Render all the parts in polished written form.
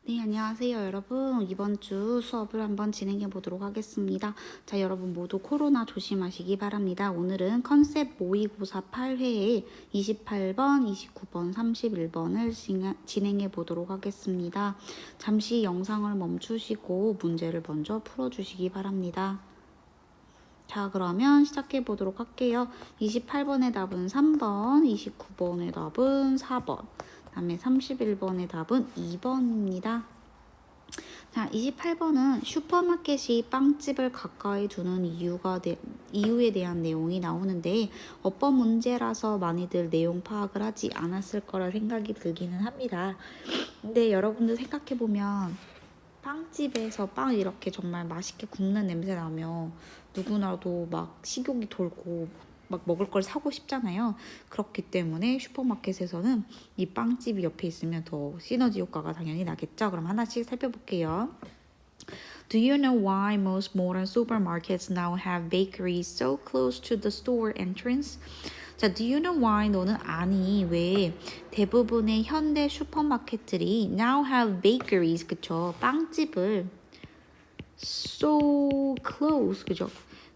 네, 안녕하세요, 여러분. 이번 주 수업을 한번 진행해 보도록 하겠습니다. 자, 여러분 모두 코로나 조심하시기 바랍니다. 오늘은 컨셉 모의고사 8회에 28번, 29번, 31번을 진행해 보도록 하겠습니다. 잠시 영상을 멈추시고 문제를 먼저 풀어주시기 바랍니다. 자, 그러면 시작해 보도록 할게요. 28번의 답은 3번, 29번의 답은 4번, 그다음에 31번의 답은 2번입니다. 자, 28번은 슈퍼마켓이 빵집을 가까이 두는 이유에 대한 내용이 나오는데 어법 문제라서 많이들 내용 파악을 하지 않았을 거라 생각이 들기는 합니다. 근데 여러분들 생각해보면 빵집에서 빵 이렇게 정말 맛있게 굽는 냄새 나면 누구나도 막 식욕이 돌고 막 먹을 걸 사고 싶잖아요. 그렇기 때문에 슈퍼마켓에서는 이 빵집이 옆에 있으면 더 시너지 효과가 당연히 나겠죠. 그럼 하나씩 살펴볼게요. Do you know why most modern supermarkets now have bakeries so close to the store entrance? 자, do you know why? 너는 아니 왜 대부분의 현대 슈퍼마켓들이 now have bakeries, 그쵸? 빵집을 so close, 그죠?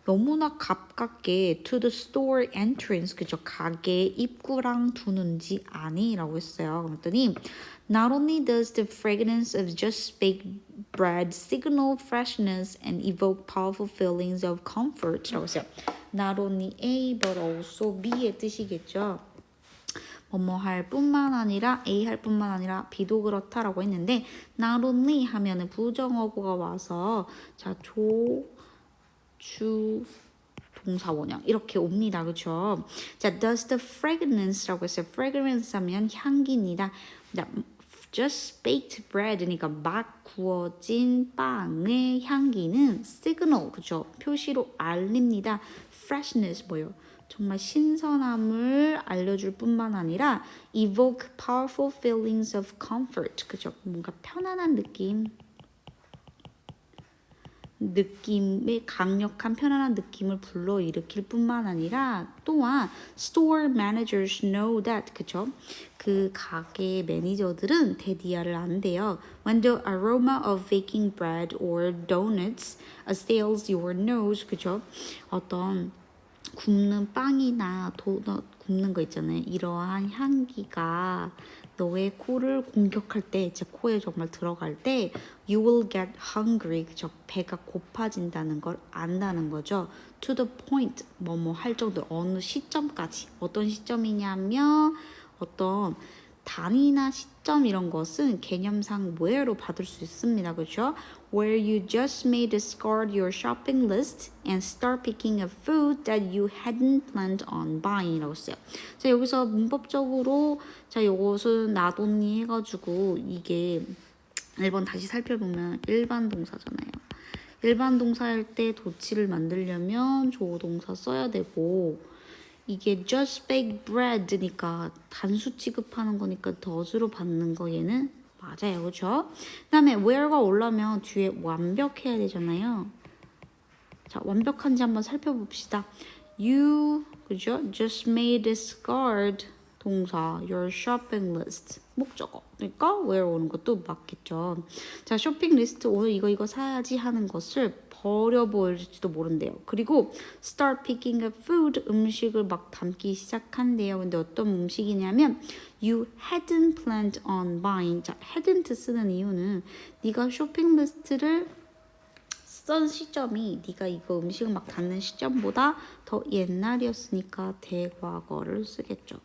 너무나 가깝게 to the store entrance, 그죠? 가게 입구랑 두는지 아니? 라고 했어요. 그랬더니 Not only does the fragrance of just baked bread signal freshness and evoke powerful feelings of comfort 라고 했어요. Not only A but also B의 뜻이겠죠. 뭐뭐 할 뿐만 아니라 A 할 뿐만 아니라 B도 그렇다라고 했는데 not only 하면은 부정어구가 와서 자, 주 동사원형 이렇게 옵니다. 그렇죠? 자, does the fragrance라고 했어요. fragrance 하면 향기입니다. 자, just baked bread니까 막 구워진 빵의 향기는 signal, 그죠? 표시로 알립니다. freshness 뭐요? 정말 신선함을 알려줄 뿐만 아니라 evoke powerful feelings of comfort, 그죠? 뭔가 편안한 느낌의 강력한 편안한 느낌을 불러일으킬 뿐만 아니라 또한 store managers know that, 그쵸? 그 가게 매니저들은 대디아를 안돼요. When the aroma of baking bread or donuts assails your nose, 그쵸? 어떤 굽는 빵이나 도넛 굽는 거 있잖아요. 이러한 향기가 너의 코를 공격할 때, 제 코에 정말 들어갈 때 you will get hungry, 그죠? 배가 고파진다는 걸 안다는 거죠. to the point, 뭐뭐 할 정도, 어느 시점까지. 어떤 시점이냐면 어떤 단위나 시점 이런 것은 개념상 where로 받을 수 있습니다. 그렇죠? Where you just may discard your shopping list and start picking a food that you hadn't planned on buying 라고 써요. 자, 여기서 문법적으로 자, 요것은 나돈니 해가지고 이게 1번 다시 살펴보면 일반 동사잖아요. 일반 동사일 때 도치를 만들려면 조동사 써야 되고 이게 just baked bread니까 단수 취급하는 거니까 덫으로 받는 거 얘는 맞아요. 그렇죠? 그다음에 where가 올라면 뒤에 완벽해야 되잖아요. 자, 완벽한지 한번 살펴봅시다. You, 그죠? just may discard 동사 your shopping list 목적어. 그러니까 where 오는 것도 맞겠죠. 자, 쇼핑 리스트 오늘 이거 사야지 하는 것을 버려버릴지도 모른대요. 그리고 start picking up food 음식을 막 담기 시작한대요. 근데 어떤 음식이냐면 you hadn't planned on buying. 자, hadn't 쓰는 이유는 네가 쇼핑 리스트를 쓴 시점이 네가 이거 음식을 막 담는 시점보다 더 옛날이었으니까 대과거를 쓰겠죠.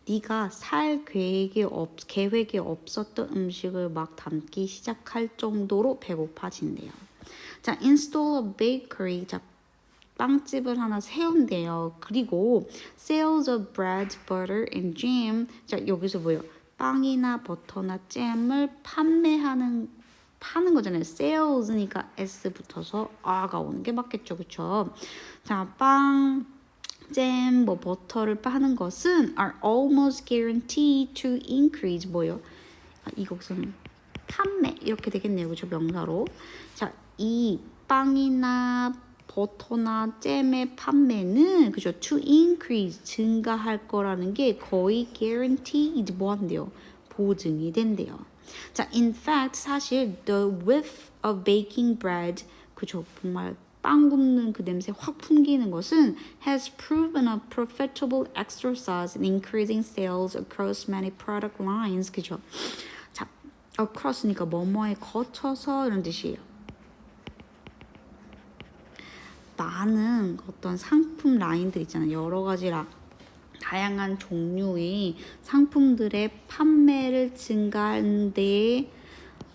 네가 살 계획이 없었던 음식을 막 담기 시작할 정도로 배고파진대요. 자, install a bakery. 자, 빵집을 하나 세운대요. 그리고 sales of bread, butter, and jam. 자, 여기서 뭐예요? 빵이나 버터나 잼을 파는 거잖아요. sales니까 s 붙어서 r가 오는 게 맞겠죠, 그렇죠? 자, 빵, 잼, 뭐 버터를 파는 것은 are almost guaranteed to increase 뭐요? 이것은 판매 이렇게 되겠네요, 그렇죠? 명사로. 자, 이 빵이나 버터나 잼의 판매는 그죠? to increase 증가할 거라는 게 거의 guaranteed 뭐 한대요? 보증이 된대요. 자, in fact 사실 the whiff of baking bread 그죠? 정말 빵 굽는 그 냄새 확 풍기는 것은 has proven a profitable exercise in increasing sales across many product lines. 그죠? 자, across니까 뭐뭐에 거쳐서 이런 뜻이에요. 많은 어떤 상품 라인들 있잖아요. 여러 가지 다양한 종류의 상품들의 판매를 증가하는 데에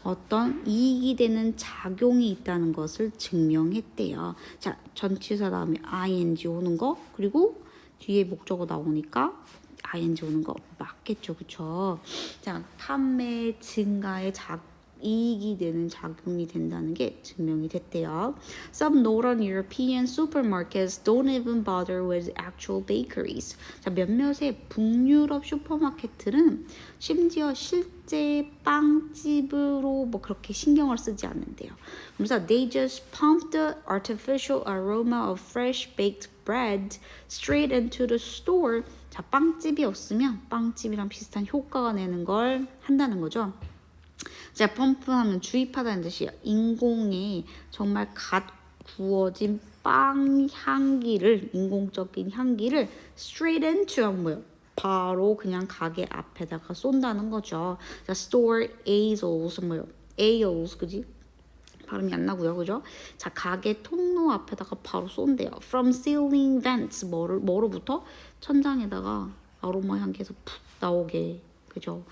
어떤 이익이 되는 작용이 있다는 것을 증명했대요. 자, 전치사 다음에 ing 오는 거, 그리고 뒤에 목적어 나오니까 ing 오는 거 맞겠죠, 그쵸? 자, 판매 증가에 이익이 되는 작용이 된다는 게 증명이 됐대요. Some northern European supermarkets don't even bother with actual bakeries. 자, 몇몇의 북유럽 슈퍼마켓들은 심지어 실제 빵집으로 뭐 그렇게 신경을 쓰지 않는데요. 그래서 they just pump the artificial aroma of fresh baked bread straight into the store. 자, 빵집이 없으면 빵집이랑 비슷한 효과가 내는 걸 한다는 거죠. 자, 펌프하면 주입하다는 뜻이에요. 인공의 정말 갓 구워진 빵 향기를, 인공적인 향기를 straight into 하면 뭐예요? 바로 그냥 가게 앞에다가 쏜다는 거죠. 자, store aisles 뭐예요? aisles 그지? 발음이 안 나고요, 그죠? 자, 가게 통로 앞에다가 바로 쏜대요. From ceiling vents 뭐로부터 천장에다가 아로마 향기에서 푹 나오게, 그죠?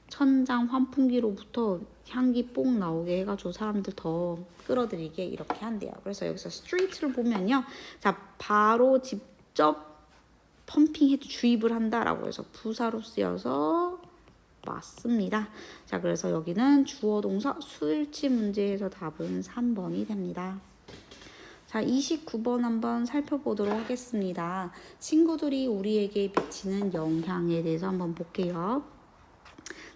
천장 환풍기로부터 향기 뽕 나오게 해가지고 사람들 더 끌어들이게 이렇게 한대요. 그래서 여기서 street를 보면요, 자, 바로 직접 펌핑해도 주입을 한다라고 해서 부사로 쓰여서 맞습니다. 자, 그래서 여기는 주어 동사 수일치 문제에서 답은 3번이 됩니다. 자, 29번 한번 살펴보도록 하겠습니다. 친구들이 우리에게 미치는 영향에 대해서 한번 볼게요.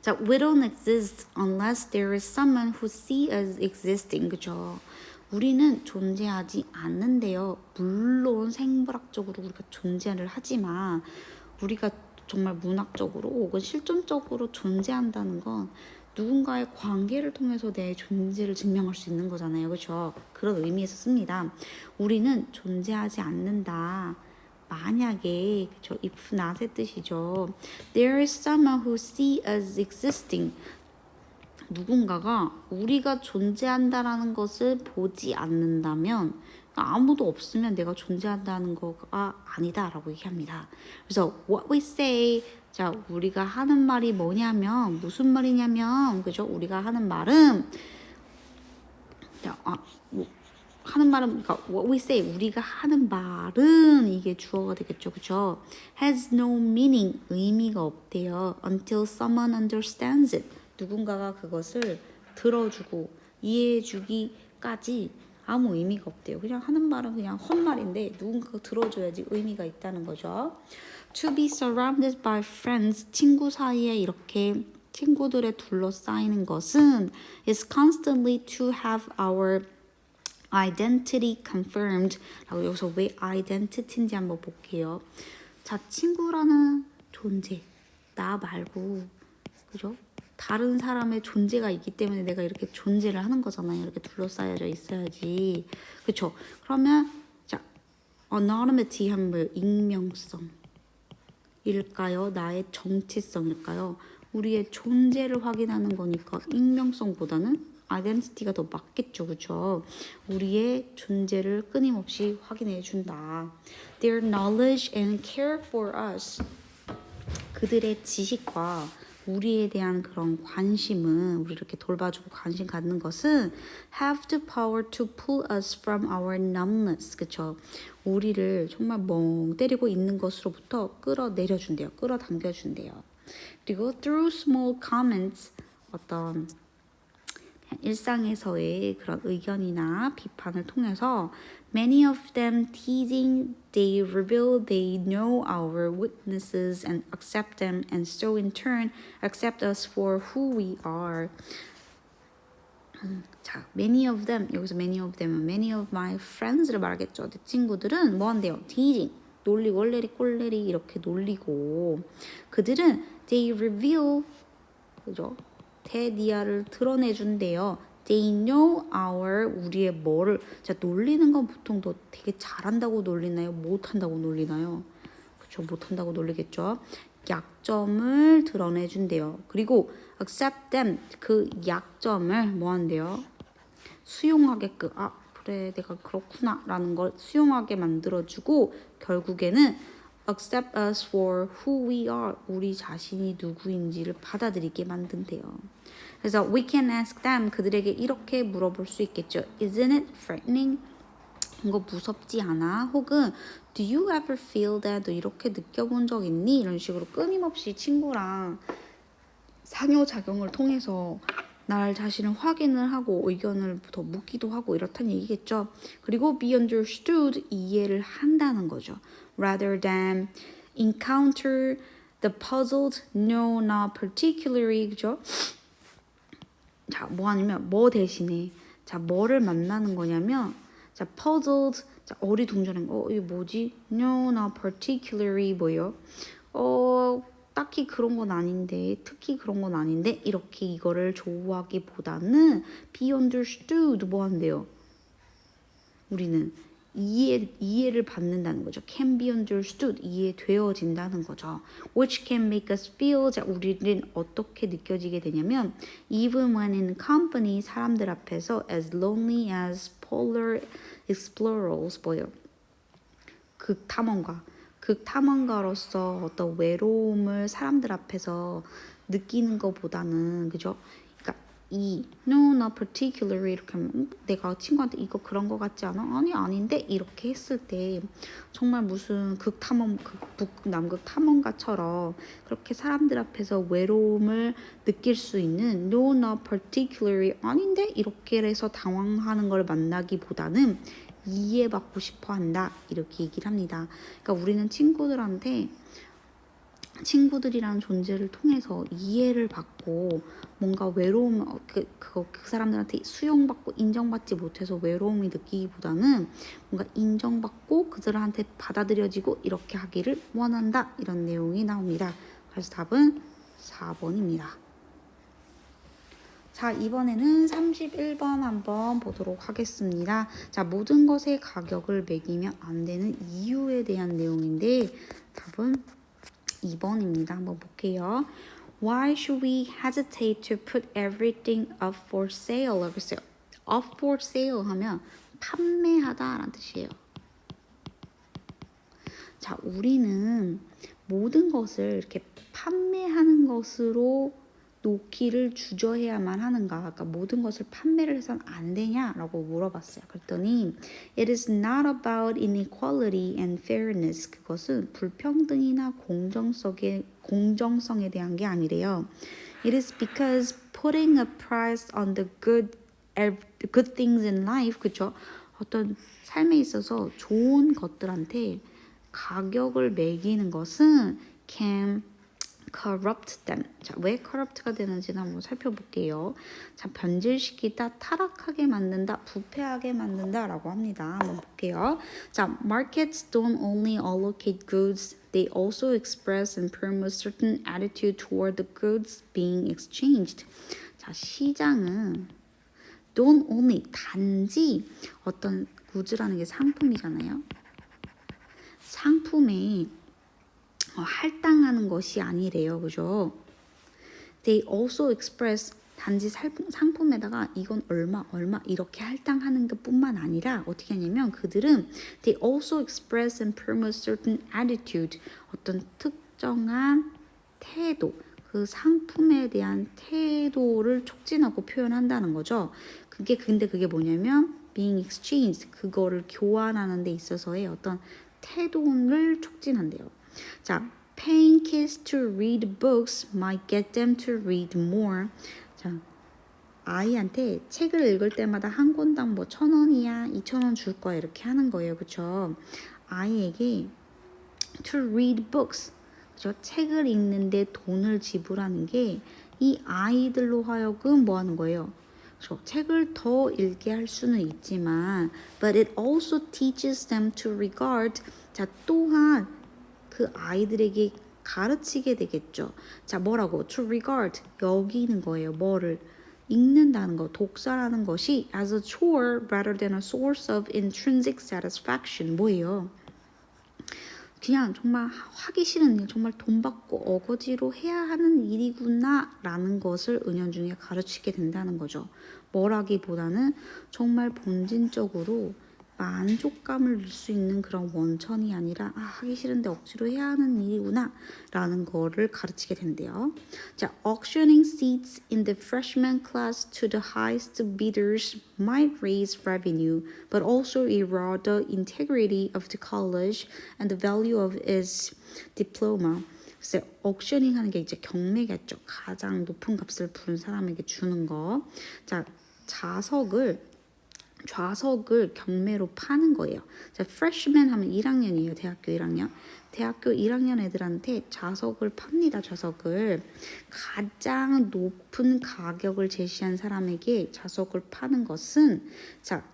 자, we don't exist unless there is someone who see us existing. 그죠? 우리는 존재하지 않는데요. 물론 생물학적으로 우리가 존재를 하지만 우리가 정말 문학적으로 혹은 실존적으로 존재한다는 건 누군가의 관계를 통해서 내 존재를 증명할 수 있는 거잖아요. 그렇죠? 그런 의미에서 씁니다. 우리는 존재하지 않는다. 만약에 그쵸, if not의 뜻이죠. There is someone who see us existing. 누군가가 우리가 존재한다라는 것을 보지 않는다면 아무도 없으면 내가 존재한다는 거가 아니다라고 얘기합니다. 그래서 what we say, 자, 우리가 하는 말이 뭐냐면 무슨 말이냐면 그죠? 우리가 하는 말은 하는 말은 그러니까 what we say 우리가 하는 말은 이게 주어가 되겠죠, 그렇죠? Has no meaning 의미가 없대요. Until someone understands it 누군가가 그것을 들어주고 이해해주기까지 아무 의미가 없대요. 그냥 하는 말은 그냥 헛말인데 누군가가 들어줘야지 의미가 있다는 거죠. To be surrounded by friends 친구 사이에 이렇게 친구들에 둘러싸이는 것은 is constantly to have our identity confirmed 라고 여기서 왜 identity인지 한번 볼게요. 자, 친구라는 존재 나 말고 그죠? 다른 사람의 존재가 있기 때문에 내가 이렇게 존재를 하는 거잖아요. 이렇게 둘러싸여져 있어야지. 그쵸? 그러면 자, anonymity 하면 뭐예요? 익명성 일까요? 나의 정체성일까요? 우리의 존재를 확인하는 거니까 익명성보다는 아이덴티티가 더 맞겠죠, 그렇죠? 우리의 존재를 끊임없이 관해 준다. Their knowledge and care for us. 그들의 지식과 우리에 대한 그런 관심은 우리 이렇게 돌봐주고 관심 갖는 것은 have the power to pull us from our numbness. 그렇죠? 우리를 정말 멍 때리고 있는 것으로부터 끌어내려준대요. 끌어당겨준대요. 그리고 through small comments 어떤 일상에서의 그런 의견이나 비판을 통해서 many of them teasing they reveal they know our weaknesses and accept them and so in turn accept us for who we are. 자, many of them 여기서 many of them many of my friends를 말하겠죠. 내 친구들은 뭐 한대요? teasing 놀리고 꼴레리 이렇게 놀리고 그들은 they reveal 그죠? 테디아를 드러내준대요. They know our 우리의 뭐를 자 놀리는 건 보통 너 되게 잘한다고 놀리나요? 못한다고 놀리나요? 그렇죠. 못한다고 놀리겠죠. 약점을 드러내준대요. 그리고 accept them 그 약점을 뭐 한대요? 수용하게끔 그래 내가 그렇구나 라는 걸 수용하게 만들어주고 결국에는 accept us for who we are 우리 자신이 누구인지를 받아들이게 만든대요. 그래서 we can ask them 그들에게 이렇게 물어볼 수 있겠죠. Isn't it frightening? 이거 무섭지 않아? 혹은 Do you ever feel that? 너 이렇게 느껴본 적 있니? 이런 식으로 끊임없이 친구랑 상호작용을 통해서 날 자신을 확인을 하고 의견을 더 묻기도 하고 이렇다는 얘기겠죠. 그리고 be understood 이해를 한다는 거죠. Rather than encounter the puzzled, no, not particularly 그죠? 자, 뭐 아니면 뭐 대신에 자, 뭐를 만나는 거냐면 자, puzzled 자, 어리둥절한 거. 이게 뭐지? No, not particularly 뭐요? 딱히 그런 건 아닌데, 특히 그런 건 아닌데 이렇게 이거를 좋아하기보다는 be understood 뭐 한대요? 우리는 이해를 받는다는 거죠. can be understood 이해되어진다는 거죠. which can make us feel 자 우리는 어떻게 느껴지게 되냐면 even when in company 사람들 앞에서 as lonely as polar explorers 뭐예요? 극탐험가로서 어떤 외로움을 사람들 앞에서 느끼는 것보다는 그죠? 그러니까 이 no not particularly 이렇게 하면 내가 친구한테 이거 그런 거 같지 않아? 아니 아닌데 이렇게 했을 때 정말 무슨 남극 탐험가처럼 그렇게 사람들 앞에서 외로움을 느낄 수 있는 no not particularly 아닌데 이렇게 해서 당황하는 걸 만나기보다는 이해받고 싶어 한다 이렇게 얘기를 합니다. 그러니까 우리는 친구들이라는 존재를 통해서 이해를 받고 뭔가 외로움 그 사람들한테 수용받고 인정받지 못해서 외로움이 느끼기보다는 뭔가 인정받고 그들한테 받아들여지고 이렇게 하기를 원한다 이런 내용이 나옵니다. 그래서 답은 4번입니다. 자, 이번에는 31번 한번 보도록 하겠습니다. 자, 모든 것의 가격을 매기면 안 되는 이유에 대한 내용인데 답은 2번입니다. 한번 볼게요. Why should we hesitate to put everything up for sale? 글쎄요. up for sale 하면 판매하다라는 뜻이에요. 자, 우리는 모든 것을 이렇게 판매하는 것으로 놓기를 주저해야만 하는가? 그러니까 모든 것을 판매를 해서는 안 되냐라고 물어봤어요. 그랬더니 It is not about inequality and fairness. 그것은 불평등이나 공정성에 대한 게 아니래요. It is because putting a price on the good things in life, 그쵸? 어떤 삶에 있어서 좋은 것들한테 가격을 매기는 것은 can corrupt them. 자, 왜 corrupt가 되는지는 한번 살펴볼게요. 자, 변질시키다, 타락하게 만든다, 부패하게 만든다라고 합니다. 한번 볼게요. 자, markets don't only allocate goods, they also express and promote certain attitude toward the goods being exchanged. 자, 시장은 don't only 단지 어떤 goods라는 게 상품이잖아요. 상품에 할당하는 것이 아니래요. 그죠? They also express 단지 상품에다가 이건 얼마 이렇게 할당하는 것뿐만 아니라 어떻게 하냐면 그들은 they also express and promote certain attitude 어떤 특정한 태도 그 상품에 대한 태도를 촉진하고 표현한다는 거죠. 그게 뭐냐면 being exchanged 그거를 교환하는 데 있어서의 어떤 태도를 촉진한대요. 자, paying kids to read books might get them to read more. 자, 아이한테 책을 읽을 때마다 한 권당 뭐 1,000원이야, 2,000원 줄 거야 이렇게 하는 거예요, 그렇죠? 아이에게 to read books, 그렇죠? 책을 읽는데 돈을 지불하는 게 이 아이들로 하여금 뭐 하는 거예요? 그렇죠? 책을 더 읽게 할 수는 있지만, but it also teaches them to regard. 자, 또한 그 아이들에게 가르치게 되겠죠. 자, 뭐라고? To regard, 여기는 거예요. 뭐를? 읽는다는 거, 독서라는 것이 as a chore rather than a source of intrinsic satisfaction. 뭐예요? 그냥 정말 하기 싫은 일, 정말 돈 받고 어거지로 해야 하는 일이구나 라는 것을 은연중에 가르치게 된다는 거죠. 뭐라기보다는 정말 본진적으로 만족감을 줄 수 있는 그런 원천이 아니라 하기 싫은데 억지로 해야 하는 일이구나 라는 거를 가르치게 된대요. 자, auctioning seats in the freshman class to the highest bidders might raise revenue, but also erode the integrity of the college and the value of its diploma. 그래서 옥셔닝 하는 게 이제 경매겠죠. 가장 높은 값을 부른 사람에게 주는 거. 자, 좌석을 경매로 파는 거예요. 자, freshman 하면 1학년이에요. 대학교 1학년. 대학교 1학년 애들한테 좌석을 팝니다. 좌석을. 가장 높은 가격을 제시한 사람에게 좌석을 파는 것은 자,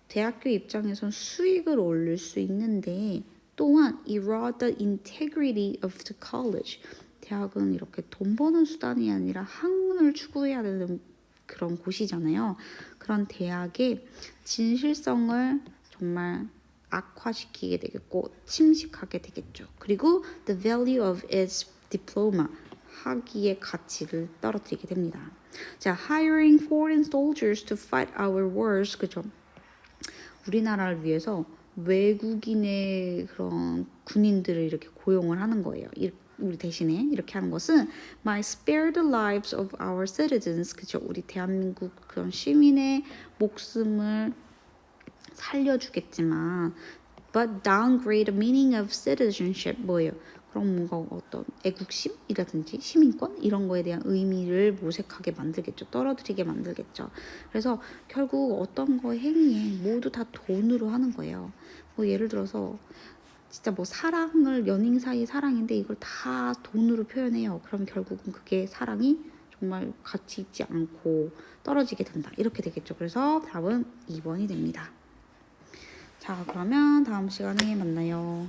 대학교 입장에선 수익을 올릴 수 있는데 또한 erode the integrity of the college. 대학은 이렇게 돈 버는 수단이 아니라 학문을 추구해야 되는 그런 곳이잖아요. 그런 대학의 진실성을 정말 악화시키게 되겠고 침식하게 되겠죠. 그리고 the value of its diploma, 학위의 가치를 떨어뜨리게 됩니다. 자, hiring foreign soldiers to fight our wars, 그죠? 우리나라를 위해서 외국인의 그런 군인들을 이렇게 고용을 하는 거예요. 우리 대신에 이렇게 하는 것은 might spare the lives of our citizens, 그죠? 우리 대한민국 그런 시민의 목숨을 살려주겠지만 but downgrade the meaning of citizenship. 뭐예요? 그럼 뭔가 어떤 애국심이라든지 시민권 이런 거에 대한 의미를 모색하게 만들겠죠. 떨어뜨리게 만들겠죠. 그래서 결국 어떤 거의 행위에 모두 다 돈으로 하는 거예요. 뭐 예를 들어서 진짜 뭐 사랑을 연인 사이 사랑인데 이걸 다 돈으로 표현해요. 그럼 결국은 그게 사랑이 정말 가치 있지 않고 떨어지게 된다. 이렇게 되겠죠. 그래서 답은 2번이 됩니다. 자, 그러면 다음 시간에 만나요.